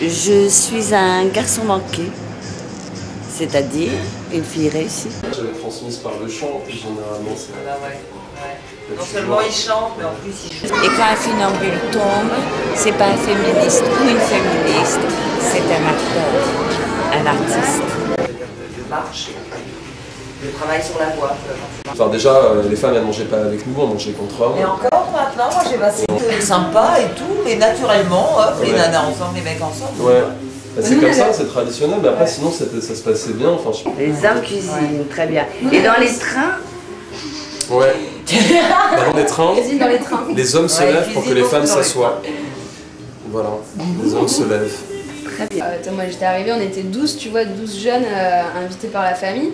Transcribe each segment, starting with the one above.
Je suis un garçon manqué, c'est-à-dire une fille réussie. J'avais transmise par le chant, puis généralement c'est... Ah bah ouais. Non seulement il chante, mais en plus il joue. Et quand un funambule tombe, c'est pas un féministe ou une féministe, c'est un acteur, un artiste. De marche, de travail sur la voix. Enfin déjà, les femmes elles mangeaient pas avec nous, on mangeait contre hommes. Et encore maintenant, moi j'ai passé sympa et tout, et naturellement, hop, les nanas ensemble, les mecs ensemble. Ouais. Bah, c'est comme ça, c'est traditionnel, mais après sinon ça se passait bien. Enfin, Les hommes cuisinent, très bien. Et dans les trains? Ouais. Dans les trains, les hommes se lèvent pour que les femmes s'assoient. Voilà, les hommes se lèvent. Très bien. Moi j'étais arrivée, on était 12, tu vois, 12 jeunes invités par la famille.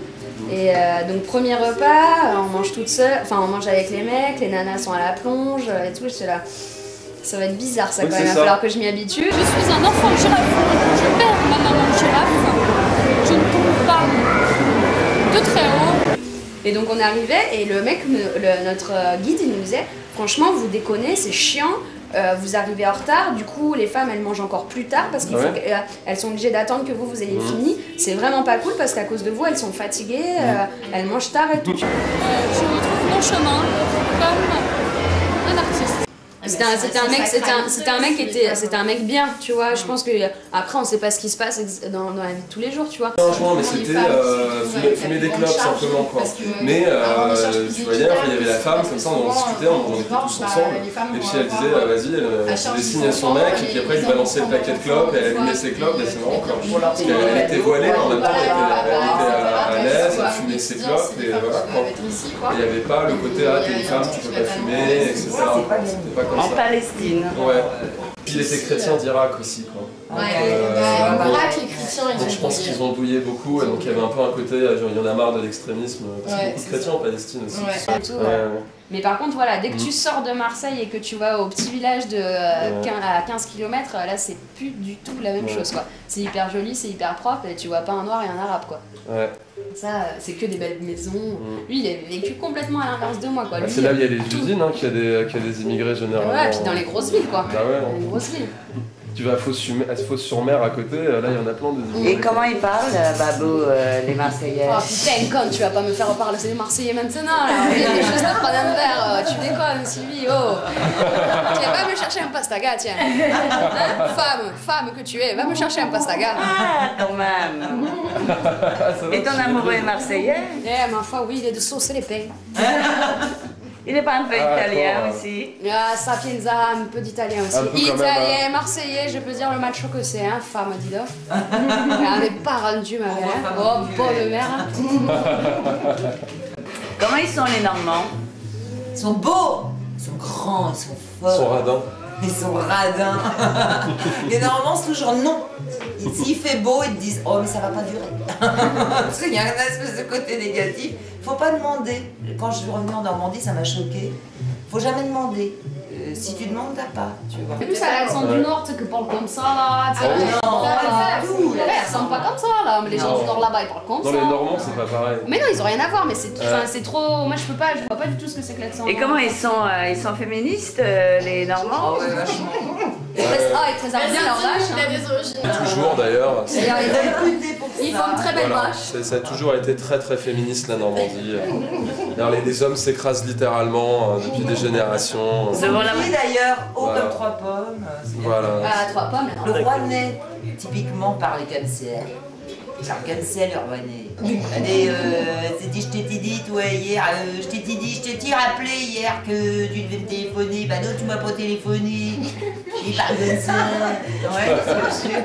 Et donc premier repas, on mange toutes seules, enfin on mange avec les mecs, les nanas sont à la plonge et tout, j'étais là. Ça va être bizarre ça quand même, il va falloir que je m'y habitue. Je suis un enfant girafe, je perds ma maman girafe, je ne tombe pas de très haut. Et donc on est arrivé et le mec, notre guide, il nous disait franchement vous déconnez, c'est chiant, vous arrivez en retard, du coup les femmes elles mangent encore plus tard parce qu'elles sont obligées d'attendre que vous ayez fini. C'est vraiment pas cool parce qu'à cause de vous elles sont fatiguées, elles mangent tard et tout. Je retrouve mon chemin comme un artiste. C'était un mec bien, tu vois. Je pense que après on sait pas ce qui se passe dans la vie de tous les jours, tu vois. Franchement, mais c'était fumer des clopes simplement quoi. Mais tu voyais, il y avait la femme, comme ça on en discutait, on était tous ensemble. Et puis elle disait, vas-y, elle faisait signe à son mec, et puis après il balançait le paquet de clopes, et elle allumait ses clopes, et c'est marrant quoi. Parce qu'elle était voilée, en même temps elle était à l'aise, elle fumait ses clopes, et voilà quoi. Et il n'y avait pas le côté, ah t'es une femme, tu peux pas fumer, etc. C'était pas comme En ça. Palestine. Ouais. Puis il était chrétien d'Irak aussi quoi. Ouais, Irak, les chrétiens, donc je pense qu'ils ont douillé beaucoup et donc il y avait un peu un côté, genre il y en a marre de l'extrémisme, parce qu'il y a beaucoup de chrétiens en Palestine aussi. Mais par contre voilà, dès que tu sors de Marseille et que tu vas au petit village de à 15 km, là c'est plus du tout la même chose quoi. C'est hyper joli, c'est hyper propre et tu vois pas un noir et un arabe quoi. Ouais. Ça, c'est que des belles maisons. Lui, il a vécu complètement à l'inverse de moi, quoi. C'est là où il y a les usines, hein, qu'il y a des immigrés généralement. Ouais, et puis dans les grosses villes, quoi. Bah ouais. Dans les grosses villes. Tu vas à Fos-sur-Mer à côté, là il y en a plein des immigrés. Et comment ils parlent, Babou, les Marseillais? Oh putain, con, tu vas pas me faire parler des Marseillais maintenant, là. Il y a des choses à prendre un verre, tu déconnes, Sylvie, oh. Tiens, va me chercher un pastaga, tiens. Hein? Femme que tu es, va me chercher un pastaga. Ah, quand même. Et ton amoureux est marseillais? Eh, ma foi, oui, il est de saucer les pains. Il n'est pas un peu italien aussi? Ah, Sapienza, un peu d'italien aussi. Italien, marseillais, je peux dire le macho que c'est, hein, femme, dis donc. On n'est pas rendu, ma mère. Oh, bonne mère. Comment ils sont les Normands? Ils sont beaux, ils sont grands, ils sont forts. Ils sont radins. Ils sont radins. Les Normands, c'est toujours non. S'il fait beau, ils te disent oh, mais ça va pas durer. Parce qu'il y a un espèce de côté négatif. Faut pas demander. Quand je suis revenue en Normandie, ça m'a choqué. Faut jamais demander. Si tu demandes, t'as pas. Tu vois. Et puis ça l'accent du Nord, tu sais, que parle comme ça là. Non, pas du tout. Ils ressemblent pas comme ça là. Mais les gens du Nord là-bas, ils parlent comme ça. Dans les Normands, c'est pas pareil. Mais non, ils ont rien à voir. Mais c'est trop. Moi, je vois pas du tout ce que c'est que l'accent. Et comment ils sont féministes, les Normands? Oh, ouais, vachement. Ils préservent bien leur vache. Toujours d'ailleurs. Ils font une très belle vache. Ça a toujours été très très féministe la Normandie. Les hommes s'écrasent littéralement depuis des générations. Oui d'ailleurs, haut comme 3 pommes. Voilà. Ah, 3 pommes. Le Rouennais, typiquement, parle comme ça. Parle comme ça, le Rouennais. Allez, c'est dit, je t'ai dit, toi, hier, je t'ai rappelé hier que tu devais me téléphoner. Bah non, tu m'as pas téléphoné. Il parle comme ça. Ouais, c'est